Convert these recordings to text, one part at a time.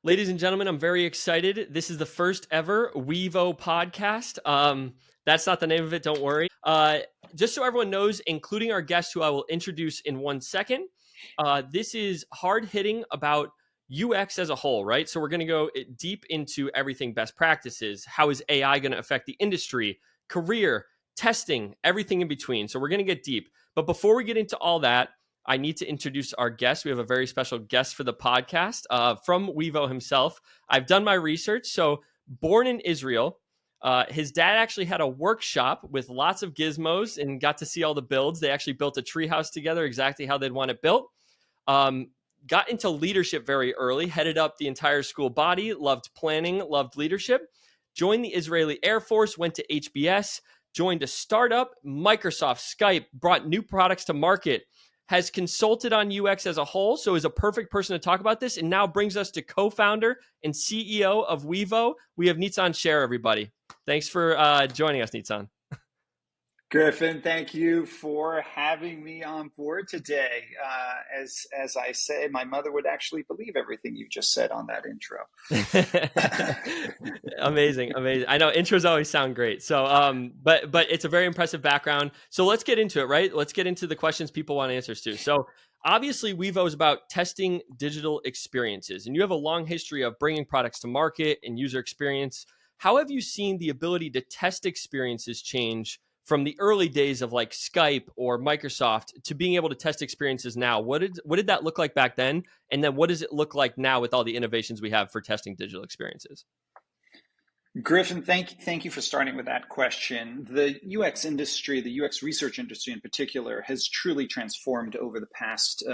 Ladies and gentlemen, I'm very excited. This is the first ever WEVO podcast. That's not the name of it, don't worry. Just so everyone knows, including our guest who I will introduce in 1 second, this is hard hitting about UX as a whole, right? So we're going to go deep into everything best practices. How is AI going to affect the industry, career, testing, everything in between. So we're going to get deep. But before we get into all that, I need to introduce our guest. We have a very special guest for the podcast from WEVO himself. I've done my research. So, born in Israel, his dad actually had a workshop with lots of gizmos and got to see all the builds. They actually built a treehouse together, exactly how they'd want it built. Got into leadership very early, headed up the entire school body, loved planning, loved leadership, joined the Israeli Air Force, went to HBS, joined a startup, Microsoft Skype, brought new products to market, has consulted on UX as a whole, so is a perfect person to talk about this, and now brings us to co-founder and CEO of WEVO. We have Nitzan Shaer, everybody. Thanks for joining us, Nitzan. Griffin, thank you for having me on board today. As I say, my mother would actually believe everything you just said on that intro. Amazing. I know intros always sound great. So, but it's a very impressive background. So let's get into it, right? Let's get into the questions people want answers to. So obviously, WEVO is about testing digital experiences, and you have a long history of bringing products to market and user experience. How have you seen the ability to test experiences change from the early days of like Skype or Microsoft to being able to test experiences now? What did that look like back then? And then what does it look like now with all the innovations we have for testing digital experiences? Griffin, thank you for starting with that question. The UX industry, the UX research industry in particular, has truly transformed over the past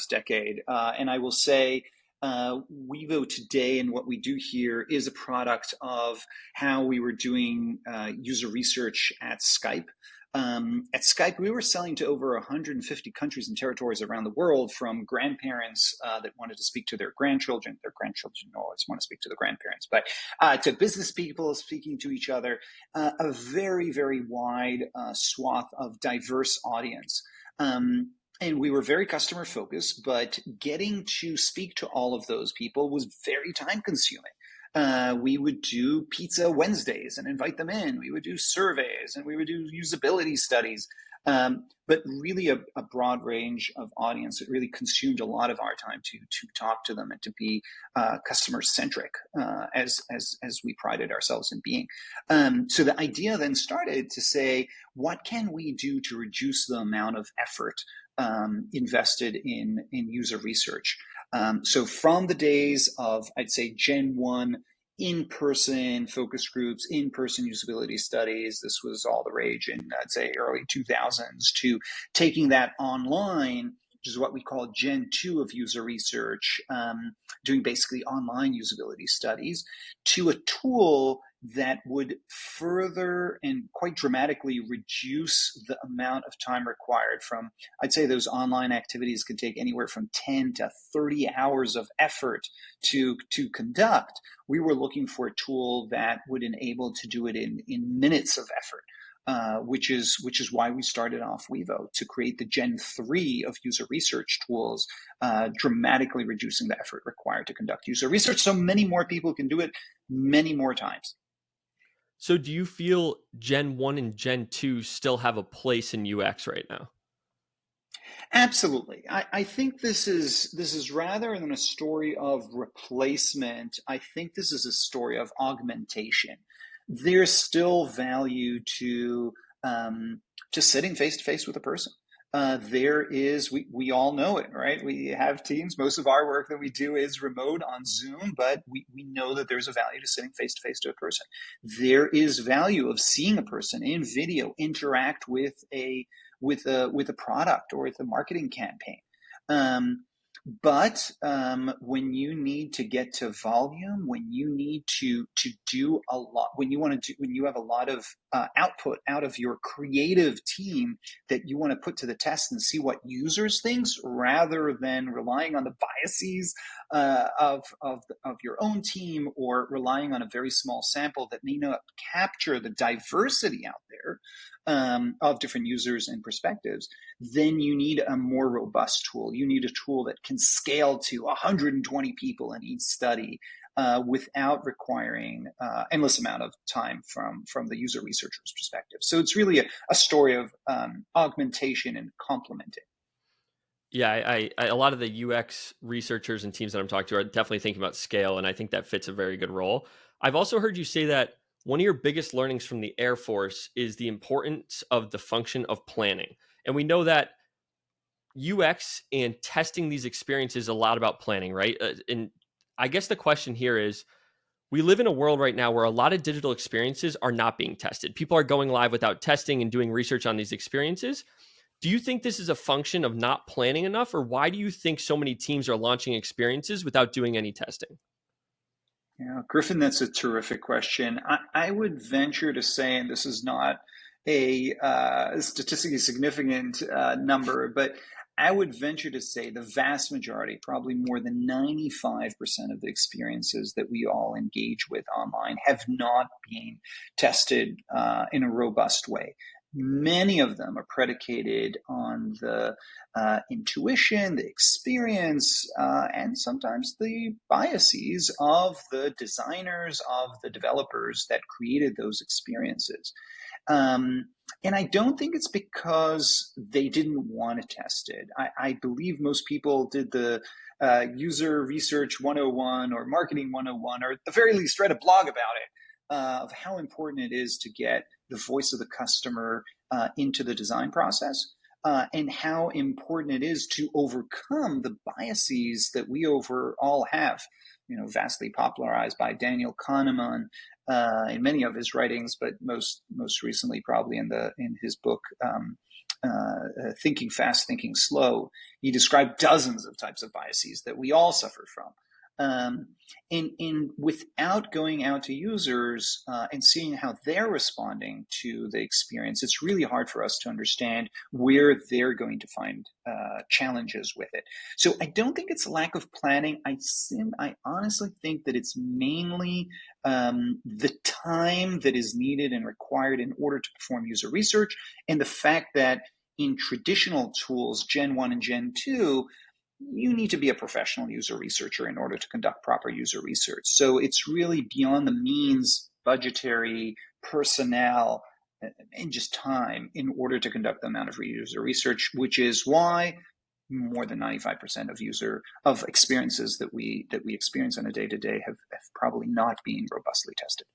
decade. And I will say, WEVO today and what we do here is a product of how we were doing user research at Skype. At Skype, we were selling to over 150 countries and territories around the world, from grandparents that wanted to speak to their grandchildren. Their grandchildren always want to speak to the grandparents, but to business people speaking to each other, a very, very wide swath of diverse audience. And we were very customer focused, but getting to speak to all of those people was very time consuming. We would do Pizza Wednesdays and invite them in. We would do surveys and we would do usability studies, but really a broad range of audience. It really consumed a lot of our time to talk to them and to be customer centric, as we prided ourselves in being. So the idea then started to say, what can we do to reduce the amount of effort invested in user research? So from the days of, I'd say, Gen 1 in-person focus groups, in-person usability studies, this was all the rage in, I'd say, early 2000s, to taking that online, which is what we call Gen 2 of user research, doing basically online usability studies, to a tool that would further and quite dramatically reduce the amount of time required. From, I'd say, those online activities could take anywhere from 10 to 30 hours of effort to conduct. We were looking for a tool that would enable to do it in minutes of effort. Which is why we started off WEVO, to create the Gen 3 of user research tools, dramatically reducing the effort required to conduct user research, so many more people can do it many more times. So do you feel Gen 1 and Gen 2 still have a place in UX right now? Absolutely. I think this is rather than a story of replacement, I think this is a story of augmentation. There's still value to sitting face to face with a person. There is, we all know it, right? We have teams. Most of our work that we do is remote on Zoom, but we know that there's a value to sitting face to face to a person. There is value of seeing a person in video interact with a product or with a marketing campaign. But when you need to get to volume, when you need to do a lot, when you have a lot of output out of your creative team that you want to put to the test and see what users think, rather than relying on the biases of your own team, or relying on a very small sample that may not capture the diversity out there of different users and perspectives, then you need a more robust tool. You need a tool that can scale to 120 people in each study without requiring endless amount of time from the user researcher's perspective. So it's really a story of augmentation and complementing. Yeah, I a lot of the UX researchers and teams that I'm talking to are definitely thinking about scale, and I think that fits a very good role. I've also heard you say that one of your biggest learnings from the Air Force is the importance of the function of planning. And we know that UX and testing these experiences is a lot about planning, right? And I guess the question here is, we live in a world right now where a lot of digital experiences are not being tested. People are going live without testing and doing research on these experiences. Do you think this is a function of not planning enough, or why do you think so many teams are launching experiences without doing any testing? Yeah, Griffin, that's a terrific question. I would venture to say, and this is not a statistically significant number, but I would venture to say the vast majority, probably more than 95% of the experiences that we all engage with online, have not been tested in a robust way. Many of them are predicated on the intuition, the experience, and sometimes the biases of the designers, of the developers that created those experiences. And I don't think it's because they didn't want to test it. I believe most people did the user research 101 or marketing 101, or at the very least read a blog about it, of how important it is to get the voice of the customer into the design process. And how important it is to overcome the biases that we overall have, vastly popularized by Daniel Kahneman in many of his writings, but most recently probably in his book Thinking Fast, Thinking Slow. He described dozens of types of biases that we all suffer from. And without going out to users and seeing how they're responding to the experience, it's really hard for us to understand where they're going to find challenges with it. So I don't think it's a lack of planning. I honestly think that it's mainly the time that is needed and required in order to perform user research, and the fact that in traditional tools, Gen 1 and Gen 2, you need to be a professional user researcher in order to conduct proper user research. So it's really beyond the means, budgetary, personnel, and just time in order to conduct the amount of user research, which is why more than 95% of experiences that we experience on a day-to-day have probably not been robustly tested.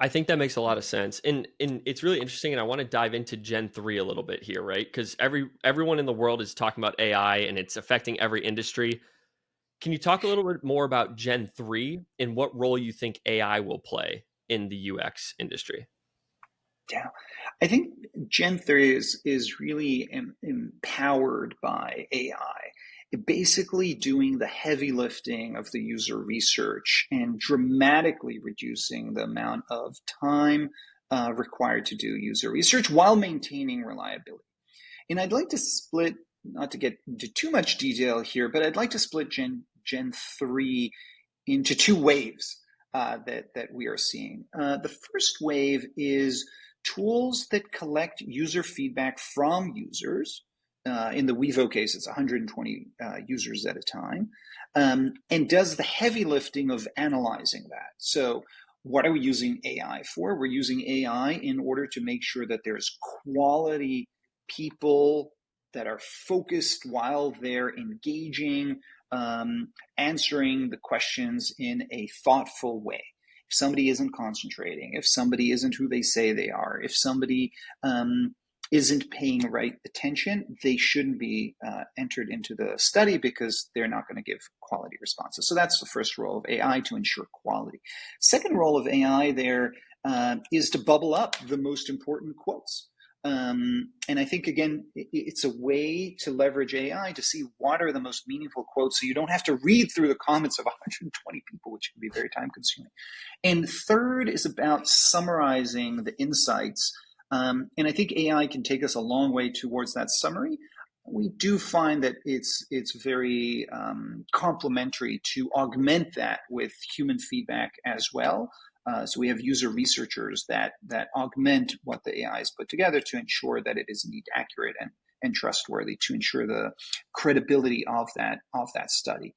I think that makes a lot of sense. And it's really interesting. And I want to dive into Gen 3 a little bit here, right? Because everyone in the world is talking about AI and it's affecting every industry. Can you talk a little bit more about Gen 3 and what role you think AI will play in the UX industry? Yeah, I think Gen 3 is really empowered by AI, basically doing the heavy lifting of the user research and dramatically reducing the amount of time required to do user research while maintaining reliability. And I'd like to split, not to get into too much detail here, but I'd like to split Gen 3 into two waves that we are seeing. The first wave is tools that collect user feedback from users. In the WEVO case, it's 120 users at a time, and does the heavy lifting of analyzing that. So what are we using AI for? We're using AI in order to make sure that there's quality people that are focused while they're engaging, answering the questions in a thoughtful way. If somebody isn't concentrating, if somebody isn't who they say they are, if somebody isn't paying right attention, they shouldn't be entered into the study because they're not going to give quality responses. So that's the first role of AI, to ensure quality. Second role of AI there is to bubble up the most important quotes. And I think, again, it's a way to leverage AI to see what are the most meaningful quotes, so you don't have to read through the comments of 120 people, which can be very time consuming. And third is about summarizing the insights. And I think AI can take us a long way towards that summary. we do find that it's very complementary to augment that with human feedback as well. So we have user researchers that augment what the AI has put together to ensure that it is indeed accurate and trustworthy, to ensure the credibility of that study.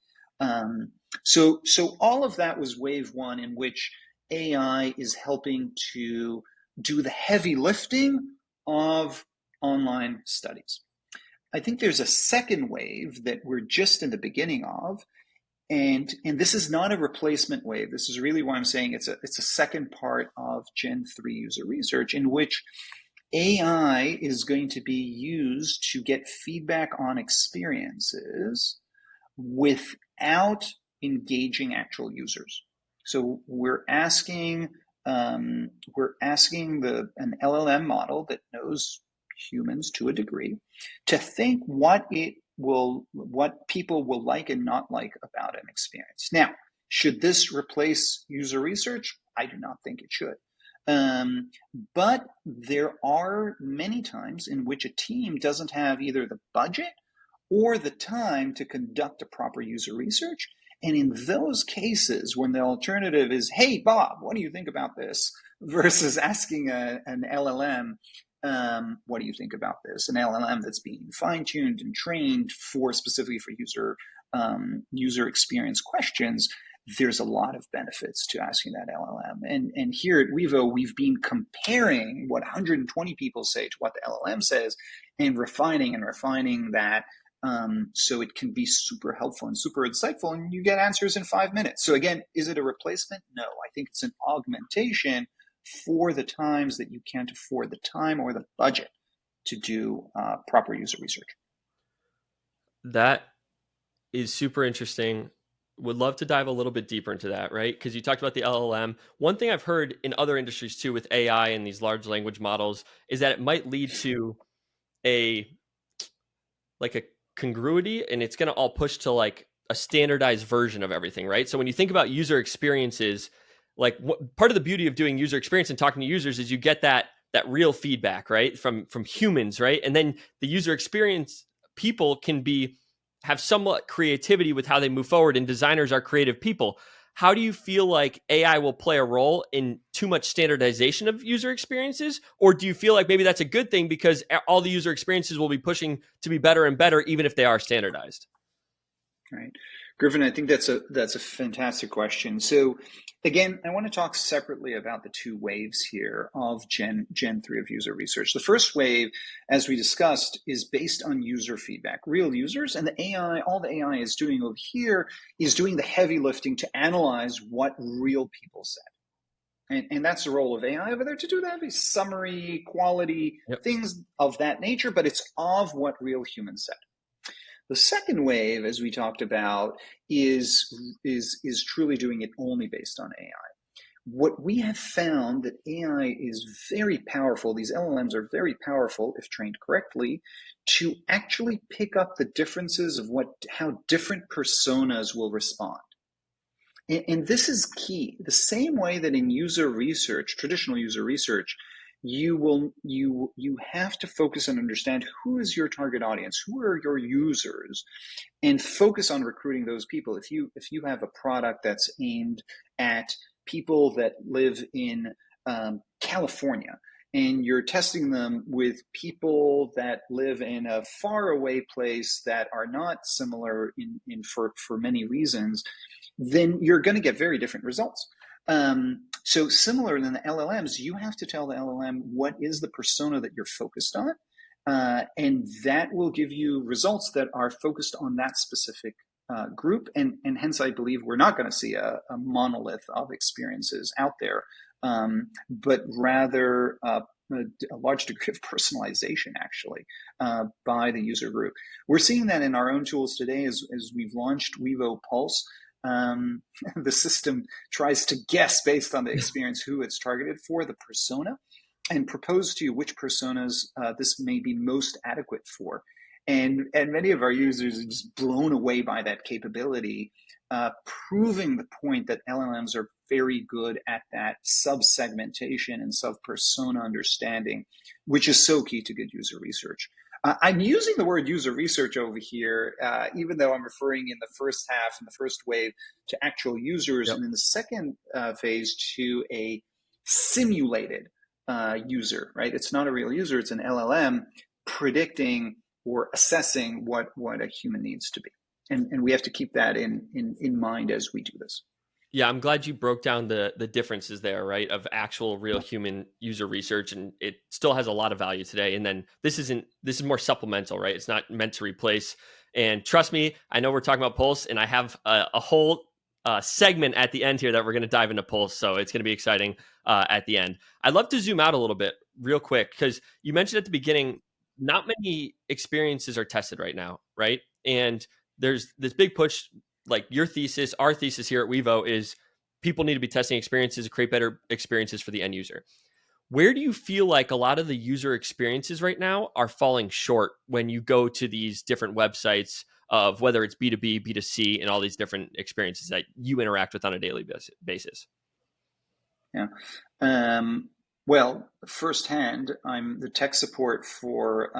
So all of that was wave one, in which AI is helping to do the heavy lifting of online studies. I think there's a second wave that we're just in the beginning of, and this is not a replacement wave. This is really why I'm saying it's a second part of Gen 3 user research, in which AI is going to be used to get feedback on experiences without engaging actual users. So we're asking an LLM model that knows humans to a degree to think what people will like and not like about an experience. Now, should this replace user research? I do not think it should. But there are many times in which a team doesn't have either the budget or the time to conduct a proper user research. And in those cases, when the alternative is, hey, Bob, what do you think about this? Versus asking an LLM, what do you think about this? An LLM that's being fine-tuned and trained specifically for user experience questions, there's a lot of benefits to asking that LLM. And here at WEVO, we've been comparing what 120 people say to what the LLM says, and refining that so it can be super helpful and super insightful, and you get answers in 5 minutes. So again, is it a replacement? No, I think it's an augmentation for the times that you can't afford the time or the budget to do proper user research. That is super interesting. Would love to dive a little bit deeper into that, right? Because you talked about the LLM. One thing I've heard in other industries too with AI and these large language models is that it might lead to a congruity, and it's going to all push to like a standardized version of everything, right? So when you think about user experiences, like part of the beauty of doing user experience and talking to users is you get that real feedback, right? From humans, right? And then the user experience people can have somewhat creativity with how they move forward, and designers are creative people. How do you feel like AI will play a role in too much standardization of user experiences? Or do you feel like maybe that's a good thing because all the user experiences will be pushing to be better and better, even if they are standardized? Right. Griffin, I think that's a fantastic question. So again, I want to talk separately about the two waves here of Gen 3 of user research. The first wave, as we discussed, is based on user feedback, real users, and all the AI is doing over here is doing the heavy lifting to analyze what real people said. And that's the role of AI over there, to do that, summary, quality, things of that nature, but it's of what real humans said. The second wave, as we talked about, is truly doing it only based on AI. What we have found that AI is very powerful, these LLMs are very powerful if trained correctly, to actually pick up the differences of how different personas will respond. And this is key. The same way that in user research, traditional user research, you have to focus and understand who is your target audience, who are your users, and focus on recruiting those people. If you have a product that's aimed at people that live in California, and you're testing them with people that live in a faraway place that are not similar for many reasons, then you're going to get very different results. So similar in the LLMs, you have to tell the LLM what is the persona that you're focused on, and that will give you results that are focused on that specific group. And hence, I believe we're not going to see a monolith of experiences out there, but rather a large degree of personalization, actually, by the user group. We're seeing that in our own tools today as we've launched WEVO Pulse. The system tries to guess based on the experience who it's targeted for, the persona, and propose to you which personas this may be most adequate for. And many of our users are just blown away by that capability, proving the point that LLMs are very good at that sub-segmentation and sub-persona understanding, which is so key to good user research. I'm using the word user research over here, even though I'm referring in the first half, in the first wave, to actual users, Yep. and in the second phase to a simulated user, right? It's not a real user, it's an LLM predicting or assessing what a human needs to be. And we have to keep that in mind as we do this. Yeah, I'm glad you broke down the differences there, right? Of actual real human user research, and it still has a lot of value today. And then this is more supplemental, right? It's not meant to replace. And trust me, I know we're talking about Pulse, and I have a whole segment at the end here that we're going to dive into Pulse. So it's going to be exciting at the end. I'd love to zoom out a little bit real quick because you mentioned at the beginning, not many experiences are tested right now, right? And there's this big push, like your thesis, our thesis here at WEVO is people need to be testing experiences to create better experiences for the end user. Where do you feel like a lot of the user experiences right now are falling short when you go to these different websites of whether it's B2B, B2C, and all these different experiences that you interact with on a daily basis? Yeah. Well, firsthand, I'm the tech support for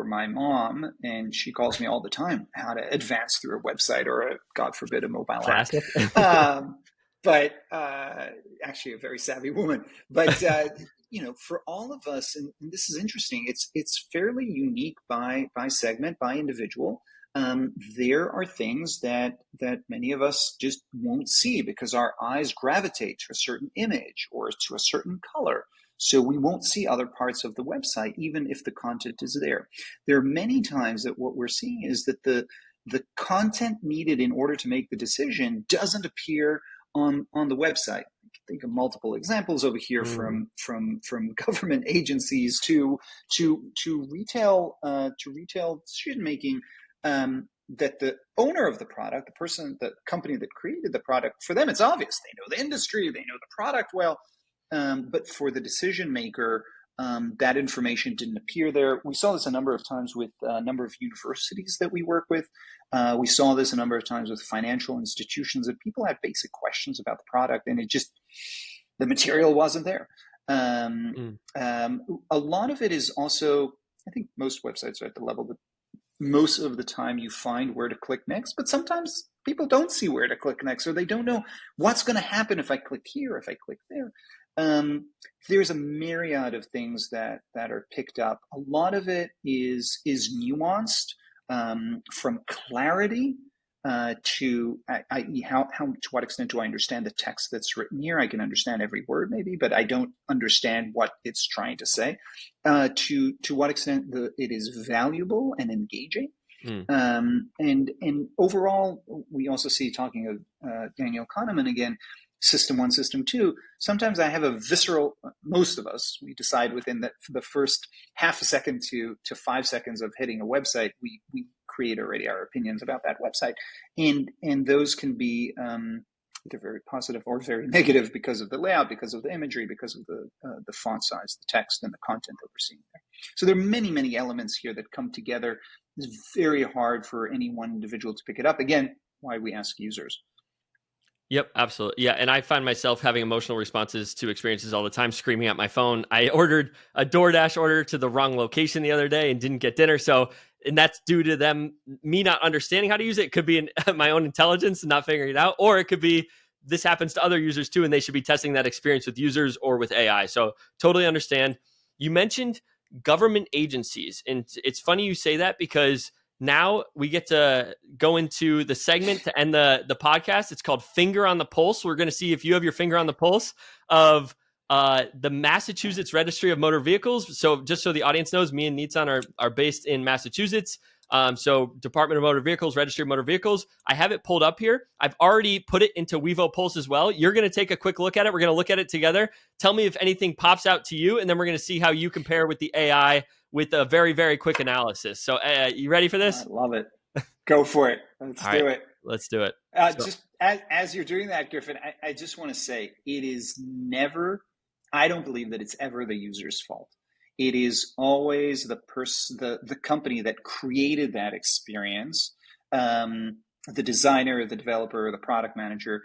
my mom, and she calls me all the time how to advance through a website or, God forbid, a mobile app. Classic. But actually, a very savvy woman. But for all of us, and this is interesting. It's fairly unique by segment, by individual. There are things that many of us just won't see because our eyes gravitate to a certain image or to a certain color. So we won't see other parts of the website, even if the content is there. There are many times that what we're seeing is that the content needed in order to make the decision doesn't appear on the website. I can think of multiple examples over here, from government agencies to retail decision making. That the owner of the product, the company that created the product, for them it's obvious. They know the industry, they know the product well, but for the decision maker, that information didn't appear there. We saw this a number of times with a number of universities that we work with. We saw this a number of times with financial institutions, that people had basic questions about the product, and the material wasn't there. A lot of it is also, I think most websites are at the level that most of the time you find where to click next, but sometimes people don't see where to click next, or they don't know what's going to happen if I click here, if I click there. There's a myriad of things that are picked up. A lot of it is nuanced, from clarity to to what extent do I understand the text that's written here? I can understand every word maybe, but I don't understand what it's trying to say. To what extent it is valuable and engaging. And overall, we also see, talking of Daniel Kahneman again, system one, system two. Sometimes I have a visceral, most of us, we decide within the first half a second to 5 seconds of hitting a website, we create already our opinions about that website. And those can be either very positive or very negative because of the layout, because of the imagery, because of the font size, the text, and the content that we're seeing there. So there are many, many elements here that come together. It's very hard for any one individual to pick it up. Again, why we ask users. Yep, absolutely. Yeah, and I find myself having emotional responses to experiences all the time, screaming at my phone. I ordered a DoorDash order to the wrong location the other day and didn't get dinner. And that's due to me not understanding how to use it. It could be my own intelligence and not figuring it out, or it could be this happens to other users too, and they should be testing that experience with users or with AI. So totally understand. You mentioned government agencies, and it's funny you say that because now we get to go into the segment to end the podcast. It's called Finger on the Pulse. We're going to see if you have your finger on the pulse of the Massachusetts Registry of Motor Vehicles. So just so the audience knows, me and Nitzan are based in Massachusetts. So Department of Motor Vehicles, Registry of Motor Vehicles. I have it pulled up here. I've already put it into WEVO Pulse as well. You're going to take a quick look at it. We're going to look at it together. Tell me if anything pops out to you, and then we're going to see how you compare with the AI with a very, very quick analysis. So you ready for this? I love it. Go for it. Let's do it. Let's do it. Just as you're doing that, Griffin, I just want to say it is never, I don't believe that it's ever the user's fault. It is always the company that created that experience, the designer, the developer, the product manager.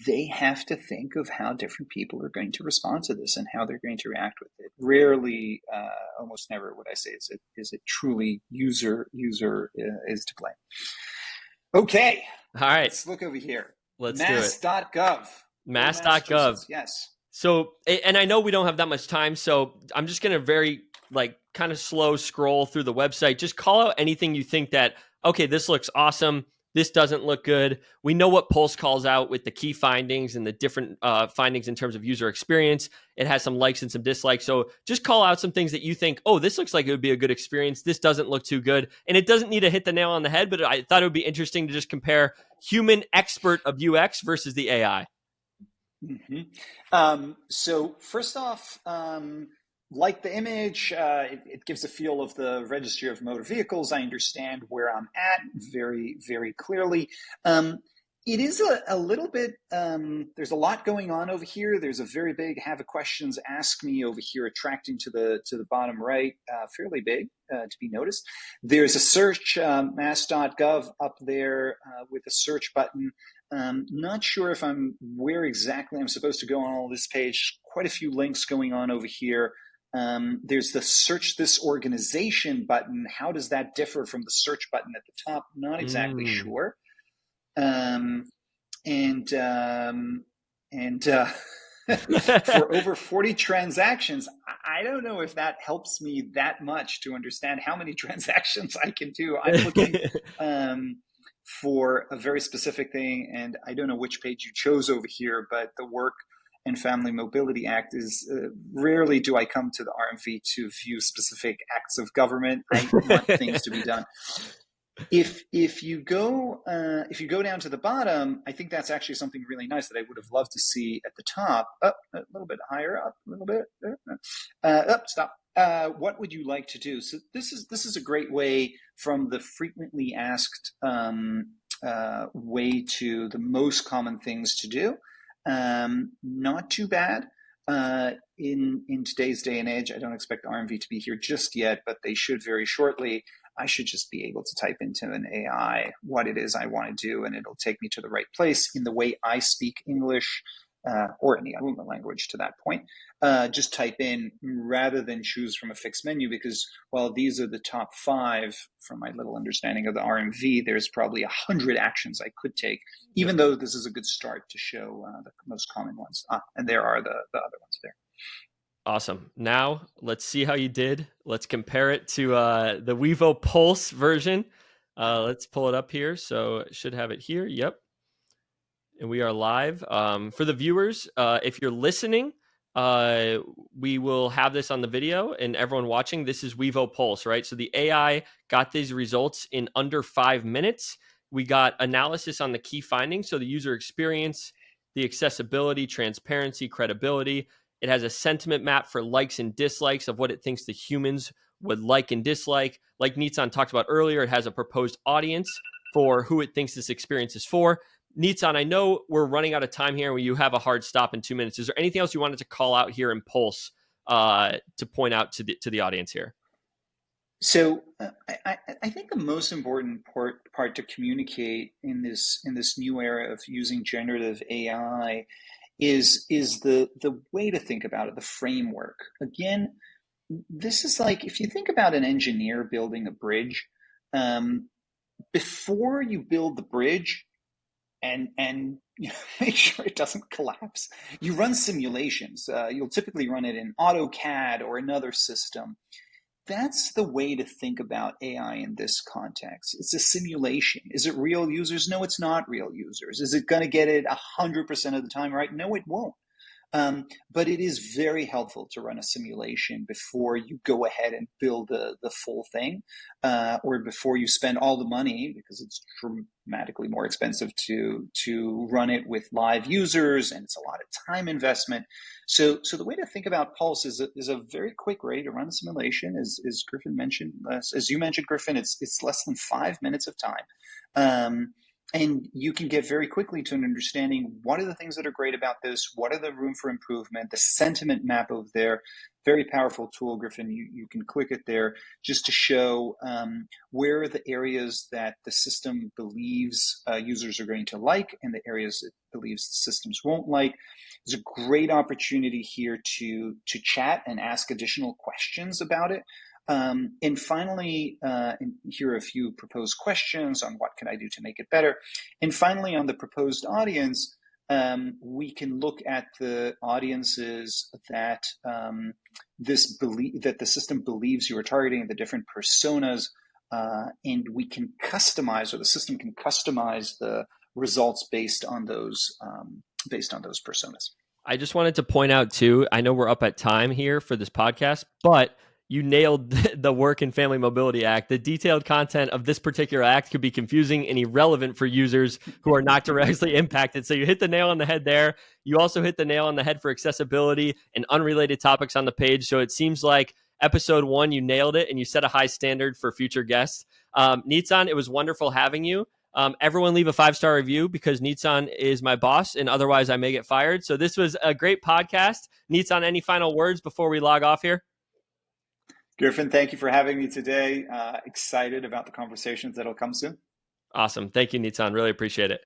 they have to think of how different people are going to respond to this and how they're going to react with it. Rarely, almost never, would I say is it truly user is to blame. Okay, All right, let's look over here. let's do it. Mass.gov. Mass.gov. Yes. So, and I know we don't have that much time, so I'm just going to very kind of slow scroll through the website. Just call out anything you think that, okay, this looks awesome. This doesn't look good. We know what Pulse calls out with the key findings and the different findings in terms of user experience. It has some likes and some dislikes. So just call out some things that you think, oh, this looks like it would be a good experience. This doesn't look too good. And it doesn't need to hit the nail on the head, but I thought it would be interesting to just compare human expert of UX versus the AI. Mm-hmm. So first off, like the image, it gives a feel of the Registry of Motor Vehicles. I understand where I'm at very, very clearly. It is a little bit, there's a lot going on over here. There's a very big have a questions, ask me over here, attracting to the bottom right, fairly big to be noticed. There's a search, mass.gov up there with a search button. Not sure if where exactly I'm supposed to go on all this page. Quite a few links going on over here. There's the search this organization button. How does that differ from the search button at the top? Not exactly sure. For over 40 transactions, I don't know if that helps me that much to understand how many transactions I can do. I'm looking for a very specific thing, and I don't know which page you chose over here, but the Work and Family Mobility Act is rarely do I come to the RMV to view specific acts of government. I want things to be done. If you go down to the bottom, I think that's actually something really nice that I would have loved to see at the top. Up a little bit higher, up a little bit. Up, stop. What would you like to do? So this is a great way from the frequently asked way to the most common things to do. Not too bad. In today's day and age, I don't expect RMV to be here just yet, but they should very shortly. I should just be able to type into an AI what it is I want to do, and it'll take me to the right place in the way I speak English or any other language to that point. Just type in rather than choose from a fixed menu, because while these are the top 5 from my little understanding of the RMV, there's probably 100 actions I could take, even though this is a good start to show the most common ones. And there are the other ones there. Awesome. Now let's see how you did. Let's compare it to the WEVO Pulse version. Let's pull it up here. So it should have it here. Yep. And we are live. For the viewers, if you're listening, we will have this on the video, and everyone watching, this is WEVO Pulse, right? So the AI got these results in under 5 minutes. We got analysis on the key findings. So the user experience, the accessibility, transparency, credibility. It has a sentiment map for likes and dislikes of what it thinks the humans would like and dislike. Like Nitzan talked about earlier, it has a proposed audience for who it thinks this experience is for. Nitzan, I know we're running out of time here and you have a hard stop in 2 minutes. Is there anything else you wanted to call out here in Pulse to point out to the audience here? So I think the most important part to communicate in this new era of using generative AI is the way to think about it, the framework. Again, this is like if you think about an engineer building a bridge, before you build the bridge and make sure it doesn't collapse, you run simulations. You'll typically run it in AutoCAD or another system. That's the way to think about AI in this context. It's a simulation. Is it real users? No, it's not real users. Is it going to get it 100% of the time right? No, it won't. But it is very helpful to run a simulation before you go ahead and build the full thing, or before you spend all the money, because it's dramatically more expensive to run it with live users, and it's a lot of time investment. So the way to think about Pulse is a very quick way to run a simulation, as Griffin mentioned. As you mentioned, Griffin, it's less than 5 minutes of time. And you can get very quickly to an understanding, what are the things that are great about this? What are the room for improvement? The sentiment map over there, very powerful tool, Griffin. You can click it there just to show where are the areas that the system believes users are going to like and the areas it believes the systems won't like. There's a great opportunity here to chat and ask additional questions about it. And finally, here are a few proposed questions on what can I do to make it better. And finally, on the proposed audience, we can look at the audiences that that the system believes you are targeting, the different personas, and we can customize, or the system can customize the results based on those personas. I just wanted to point out too, I know we're up at time here for this podcast, but you nailed the Work and Family Mobility Act. The detailed content of this particular act could be confusing and irrelevant for users who are not directly impacted. So you hit the nail on the head there. You also hit the nail on the head for accessibility and unrelated topics on the page. So it seems like episode 1, you nailed it and you set a high standard for future guests. Nitzan, it was wonderful having you. Everyone leave a 5-star review because Nitzan is my boss and otherwise I may get fired. So this was a great podcast. Nitzan, any final words before we log off here? Griffin, thank you for having me today. Excited about the conversations that'll come soon. Awesome. Thank you, Nitzan. Really appreciate it.